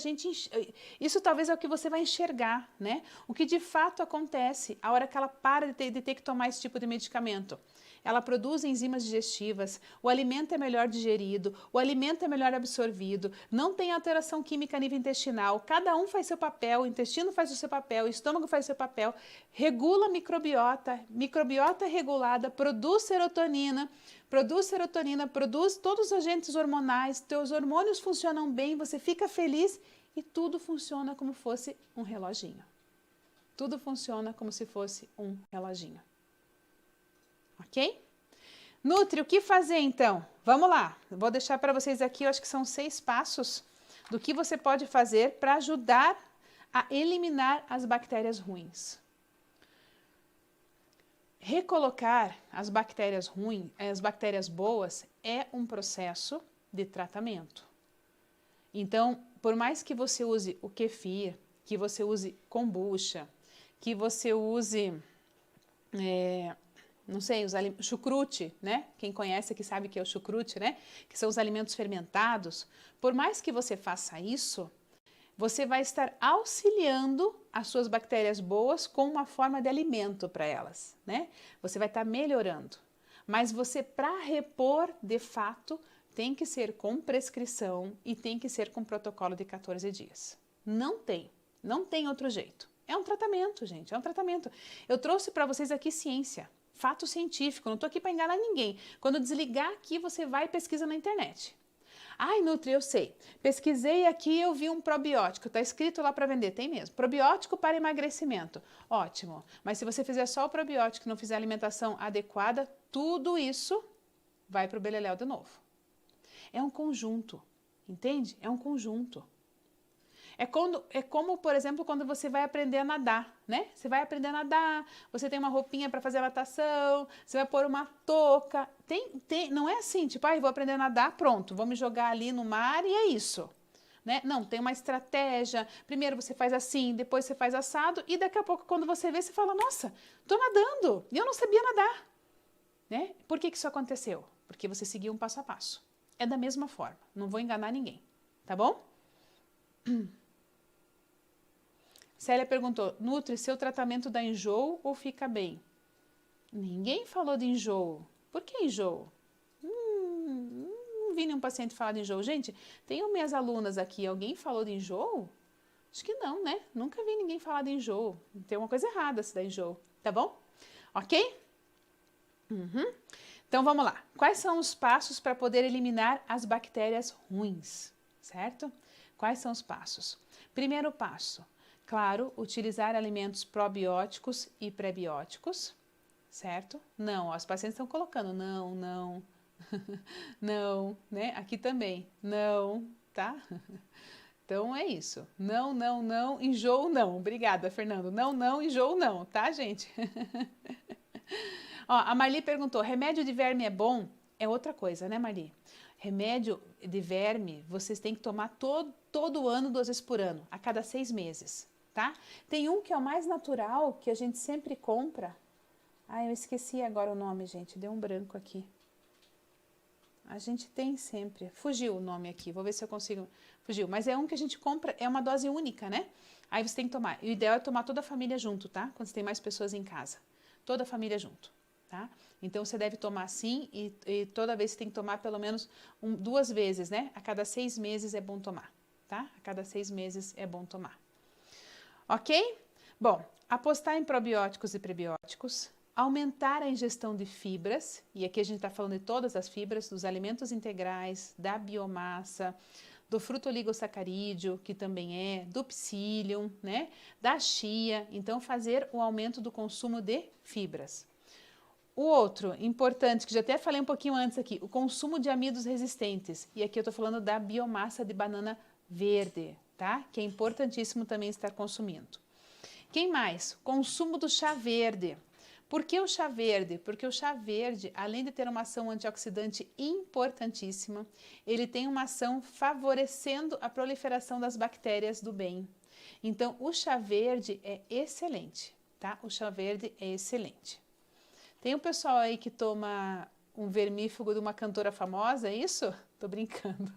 S2: isso talvez é o que você vai enxergar, né? O que de fato acontece a hora que ela para de ter que tomar esse tipo de medicamento. Ela produz enzimas digestivas, o alimento é melhor digerido, o alimento é melhor absorvido, não tem alteração química a nível intestinal, cada um faz seu papel, o intestino faz o seu papel, o estômago faz o seu papel, regula a microbiota regulada, produz serotonina, produz todos os agentes hormonais, teus hormônios funcionam bem, você fica feliz e tudo funciona como fosse um reloginho. Tudo funciona como se fosse um reloginho. Ok? Nutri, o que fazer então? Vamos lá, eu vou deixar para vocês aqui, eu acho que são 6 passos do que você pode fazer para ajudar a eliminar as bactérias ruins. Recolocar as bactérias ruins, as bactérias boas, é um processo de tratamento. Então, por mais que você use o kefir, que você use kombucha, que você use, não sei, chucrute, né? Quem conhece aqui sabe que é o chucrute, né? Que são os alimentos fermentados. Por mais que você faça isso, você vai estar auxiliando as suas bactérias boas com uma forma de alimento para elas, né? Você vai estar melhorando. Mas você, para repor, de fato, tem que ser com prescrição e tem que ser com protocolo de 14 dias. Não tem outro jeito. É um tratamento, gente, é um tratamento. Eu trouxe para vocês aqui ciência, fato científico, não estou aqui para enganar ninguém. Quando desligar aqui, você vai e pesquisa na internet. Ai, Nutri, eu sei. Pesquisei aqui, eu vi um probiótico. Está escrito lá para vender, tem mesmo. Probiótico para emagrecimento. Ótimo. Mas se você fizer só o probiótico e não fizer a alimentação adequada, tudo isso vai para o beleléu de novo. É um conjunto, entende? É um conjunto. É como, por exemplo, quando você vai aprender a nadar, né? Você vai aprender a nadar, você tem uma roupinha para fazer a natação, você vai pôr uma touca. Não é assim, tipo, vou aprender a nadar, pronto, vou me jogar ali no mar e é isso. Né? Não, tem uma estratégia. Primeiro você faz assim, depois você faz assado e daqui a pouco, quando você vê, você fala, nossa, tô nadando e eu não sabia nadar. Né? Por que isso aconteceu? Porque você seguiu um passo a passo. É da mesma forma, não vou enganar ninguém, tá bom? Célia perguntou, Nutri, seu tratamento dá enjoo ou fica bem? Ninguém falou de enjoo. Por que enjoo? Não vi nenhum paciente falar de enjoo. Gente, tenho minhas alunas aqui, alguém falou de enjoo? Acho que não, né? Nunca vi ninguém falar de enjoo. Tem uma coisa errada se dá enjoo, tá bom? Ok? Então vamos lá. Quais são os passos para poder eliminar as bactérias ruins? Certo? Quais são os passos? Primeiro passo. Claro, utilizar alimentos probióticos e prebióticos, certo? Não, os pacientes estão colocando não, não, né? Aqui também, não, tá? Então é isso. Não, enjoo não. Obrigada, Fernando. Não, enjoo não, tá, gente? Ó, a Marli perguntou, remédio de verme é bom? É outra coisa, né, Marli? Remédio de verme, vocês têm que tomar todo ano, 2 vezes por ano, a cada 6 meses. Tá? Tem um que é o mais natural, que a gente sempre compra. Eu esqueci agora o nome, gente. Deu um branco aqui. A gente tem sempre. Fugiu o nome aqui. Vou ver se eu consigo. Fugiu. Mas é um que a gente compra, é uma dose única, né? Aí você tem que tomar. E o ideal é tomar toda a família junto, tá? Quando você tem mais pessoas em casa. Toda a família junto. tá? Então, você deve tomar sim e toda vez você tem que tomar pelo menos 2 vezes, né? A cada 6 meses é bom tomar, tá? A cada 6 meses é bom tomar. Ok? Bom, apostar em probióticos e prebióticos, aumentar a ingestão de fibras, e aqui a gente está falando de todas as fibras, dos alimentos integrais, da biomassa, do fruto oligosacarídeo, que também é, do psyllium, né? Da chia, então fazer o aumento do consumo de fibras. O outro, importante, que já até falei um pouquinho antes aqui, o consumo de amidos resistentes. E aqui eu estou falando da biomassa de banana verde, tá? Que é importantíssimo também estar consumindo. Quem mais? Consumo do chá verde. Por que o chá verde? Porque o chá verde, além de ter uma ação antioxidante importantíssima, ele tem uma ação favorecendo a proliferação das bactérias do bem. Então, o chá verde é excelente, tá? O chá verde é excelente. Tem um pessoal aí que toma um vermífugo de uma cantora famosa, é isso? Tô brincando.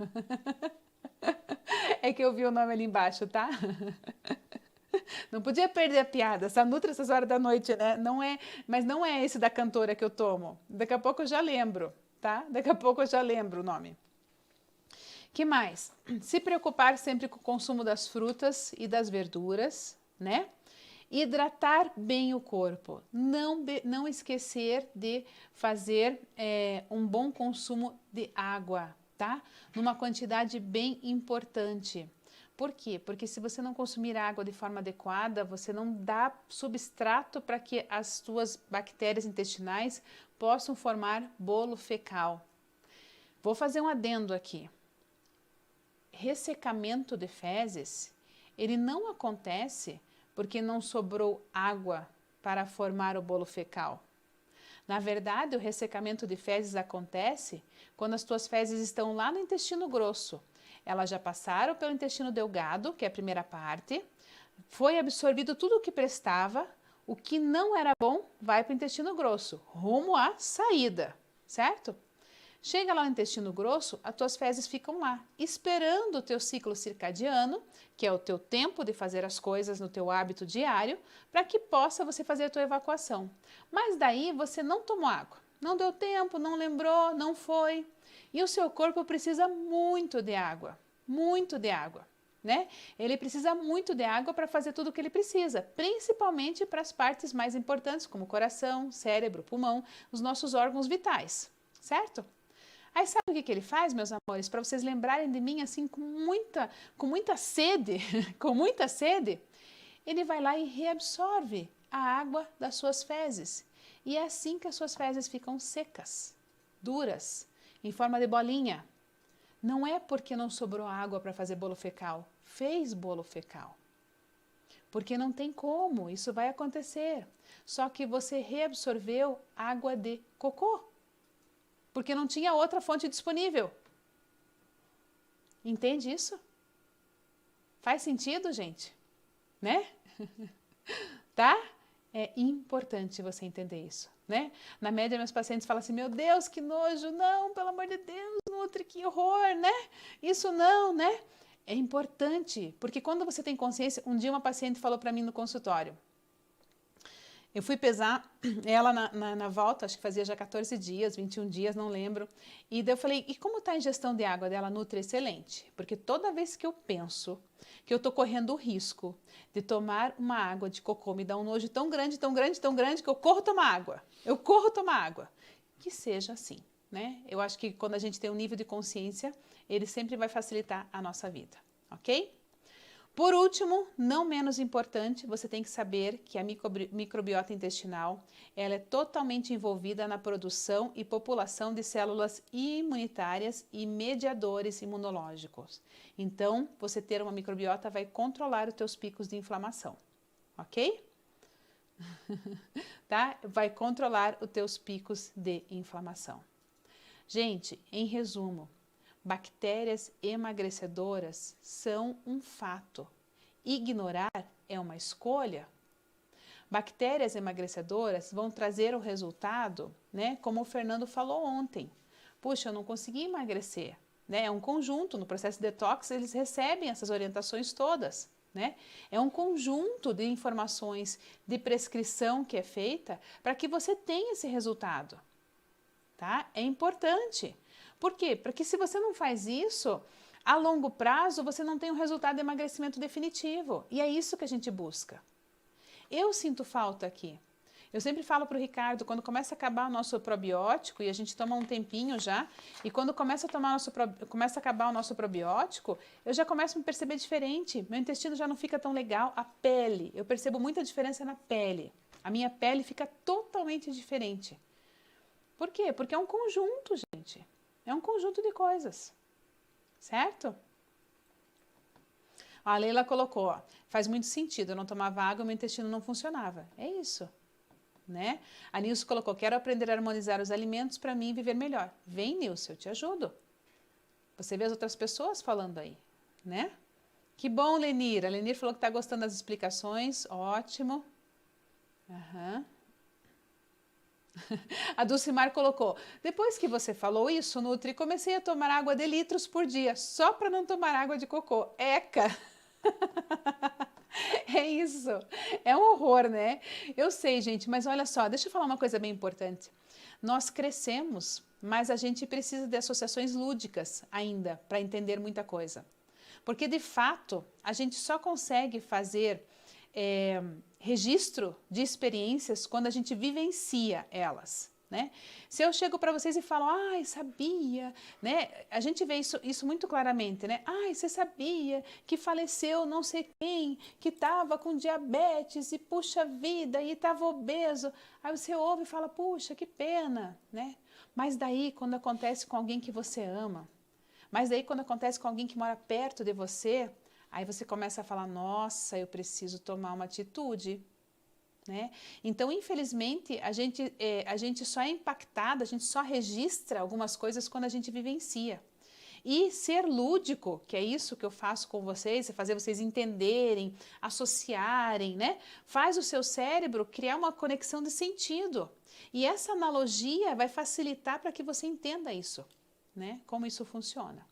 S2: É que eu vi o nome ali embaixo, tá? Não podia perder a piada. Essa nutre essas horas da noite, né? Não é, mas não é esse da cantora que eu tomo. Daqui a pouco eu já lembro, tá? Daqui a pouco eu já lembro o nome. Que mais? Se preocupar sempre com o consumo das frutas e das verduras, né? Hidratar bem o corpo, não esquecer de fazer um bom consumo de água, tá? Numa quantidade bem importante. Por quê? Porque se você não consumir água de forma adequada, você não dá substrato para que as suas bactérias intestinais possam formar bolo fecal. Vou fazer um adendo aqui. Ressecamento de fezes, ele não acontece porque não sobrou água para formar o bolo fecal. Na verdade, o ressecamento de fezes acontece quando as tuas fezes estão lá no intestino grosso. Elas já passaram pelo intestino delgado, que é a primeira parte, foi absorvido tudo o que prestava, o que não era bom vai para o intestino grosso, rumo à saída, certo? Chega lá no intestino grosso, as tuas fezes ficam lá, esperando o teu ciclo circadiano, que é o teu tempo de fazer as coisas no teu hábito diário, para que possa você fazer a tua evacuação. Mas daí você não tomou água, não deu tempo, não lembrou, não foi. E o seu corpo precisa muito de água, né? Ele precisa muito de água para fazer tudo o que ele precisa, principalmente para as partes mais importantes, como coração, cérebro, pulmão, os nossos órgãos vitais, certo? Aí sabe o que ele faz, meus amores? Para vocês lembrarem de mim assim com muita sede, com muita sede, ele vai lá e reabsorve a água das suas fezes. E é assim que as suas fezes ficam secas, duras, em forma de bolinha. Não é porque não sobrou água para fazer bolo fecal, fez bolo fecal. Porque não tem como, isso vai acontecer. Só que você reabsorveu água de cocô. Porque não tinha outra fonte disponível. Entende isso? Faz sentido, gente? Né? Tá? É importante você entender isso, né? Na média, meus pacientes falam assim, meu Deus, que nojo, não, pelo amor de Deus, Nutri, que horror, né? Isso não, né? É importante, porque quando você tem consciência, um dia uma paciente falou para mim no consultório, eu fui pesar ela na volta, acho que fazia já 14 dias, 21 dias, não lembro. E daí eu falei, e como está a ingestão de água dela? Nutri excelente. Porque toda vez que eu penso que eu estou correndo o risco de tomar uma água de cocô, me dá um nojo tão grande, tão grande, tão grande, que eu corro tomar água. Eu corro tomar água. Que seja assim, né? Eu acho que quando a gente tem um nível de consciência, ele sempre vai facilitar a nossa vida, ok? Por último, não menos importante, você tem que saber que a microbiota intestinal ela é totalmente envolvida na produção e população de células imunitárias e mediadores imunológicos. Então, você ter uma microbiota vai controlar os teus picos de inflamação, ok? Tá? Vai controlar os teus picos de inflamação. Gente, em resumo, bactérias emagrecedoras são um fato. Ignorar é uma escolha. Bactérias emagrecedoras vão trazer o resultado, né? Como o Fernando falou ontem. Puxa, eu não consegui emagrecer. Né? É um conjunto, no processo de detox eles recebem essas orientações todas. né? É um conjunto de informações, de prescrição que é feita para que você tenha esse resultado, tá? É importante. Por quê? Porque se você não faz isso, a longo prazo você não tem um resultado de emagrecimento definitivo. E é isso que a gente busca. Eu sinto falta aqui. Eu sempre falo para o Ricardo, quando começa a acabar o nosso probiótico, e a gente toma um tempinho já, e quando começa a acabar o nosso probiótico, eu já começo a me perceber diferente. Meu intestino já não fica tão legal. A pele, eu percebo muita diferença na pele. A minha pele fica totalmente diferente. Por quê? Porque é um conjunto, gente. É um conjunto de coisas. Certo? A Leila colocou, ó, faz muito sentido, eu não tomava água, meu intestino não funcionava. É isso, né? A Nilce colocou, quero aprender a harmonizar os alimentos para mim viver melhor. Vem, Nilce, eu te ajudo. Você vê as outras pessoas falando aí, né? Que bom, Lenir. A Lenir falou que está gostando das explicações, ótimo. Aham. A Dulcimar colocou, depois que você falou isso, Nutri, comecei a tomar água de litros por dia, só para não tomar água de cocô. Eca! É isso, é um horror, né? Eu sei, gente, mas olha só, deixa eu falar uma coisa bem importante. Nós crescemos, mas a gente precisa de associações lúdicas ainda para entender muita coisa. Porque, de fato, a gente só consegue fazer registro de experiências quando a gente vivencia elas, né? Se eu chego para vocês e falo, ai, sabia, né? A gente vê isso muito claramente, né? Ai, você sabia que faleceu não sei quem, que estava com diabetes e puxa vida, e estava obeso. Aí você ouve e fala, puxa, que pena, né? Mas daí, quando acontece com alguém que você ama, mas daí quando acontece com alguém que mora perto de você, aí você começa a falar, nossa, eu preciso tomar uma atitude, né? Então, infelizmente, a gente só é impactada, a gente só registra algumas coisas quando a gente vivencia. E ser lúdico, que é isso que eu faço com vocês, é fazer vocês entenderem, associarem, né? Faz o seu cérebro criar uma conexão de sentido. E essa analogia vai facilitar para que você entenda isso, né? Como isso funciona,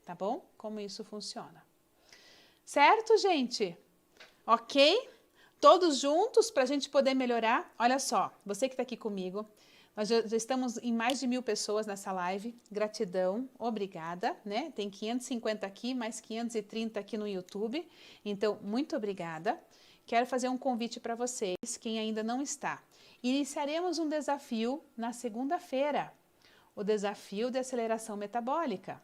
S2: tá bom? Como isso funciona. Certo, gente? Ok? Todos juntos para a gente poder melhorar. Olha só, você que está aqui comigo, nós já estamos em mais de 1000 pessoas nessa live. Gratidão, obrigada, né? Tem 550 aqui, mais 530 aqui no YouTube. Então, muito obrigada. Quero fazer um convite para vocês, quem ainda não está. Iniciaremos um desafio na segunda-feira, o desafio de aceleração metabólica.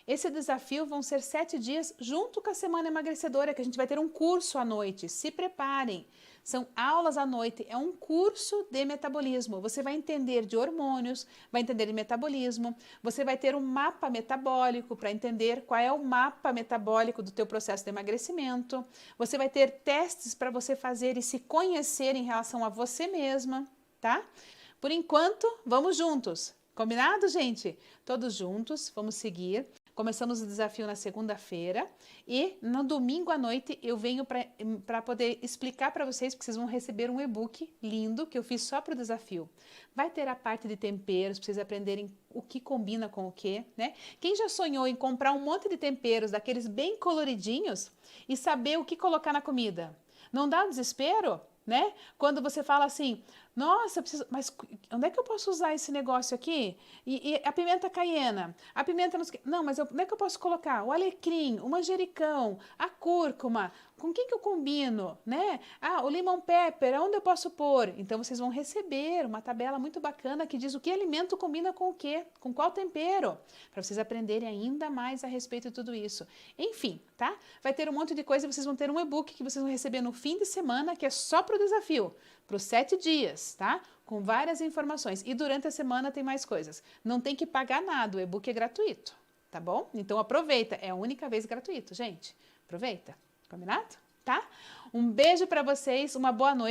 S2: Esse desafio vão ser 7 dias junto com a Semana Emagrecedora, que a gente vai ter um curso à noite. Se preparem. São aulas à noite, é um curso de metabolismo. Você vai entender de hormônios, vai entender de metabolismo, você vai ter um mapa metabólico para entender qual é o mapa metabólico do teu processo de emagrecimento. Você vai ter testes para você fazer e se conhecer em relação a você mesma, tá? Por enquanto, vamos juntos. Combinado, gente? Todos juntos, vamos seguir. Começamos o desafio na segunda-feira e no domingo à noite eu venho para poder explicar para vocês, porque vocês vão receber um e-book lindo que eu fiz só para o desafio. Vai ter a parte de temperos, para vocês aprenderem o que combina com o que, né? Quem já sonhou em comprar um monte de temperos, daqueles bem coloridinhos, e saber o que colocar na comida? Não dá um desespero? Né? Quando você fala assim, nossa, mas onde é que eu posso usar esse negócio aqui? E a pimenta caiena, a pimenta... Não, mas onde é que eu posso colocar? O alecrim, o manjericão, a cúrcuma, com quem que eu combino? Né? Ah, o lemon pepper, aonde eu posso pôr? Então, vocês vão receber uma tabela muito bacana que diz o que alimento combina com o quê? Com qual tempero? Para vocês aprenderem ainda mais a respeito de tudo isso. Enfim, tá? Vai ter um monte de coisa, vocês vão ter um e-book que vocês vão receber no fim de semana, que é só para o desafio, para os 7 dias, tá? Com várias informações. E durante a semana tem mais coisas. Não tem que pagar nada, o e-book é gratuito, tá bom? Então aproveita, é a única vez gratuito, gente. Aproveita, combinado? Tá? Um beijo para vocês, uma boa noite.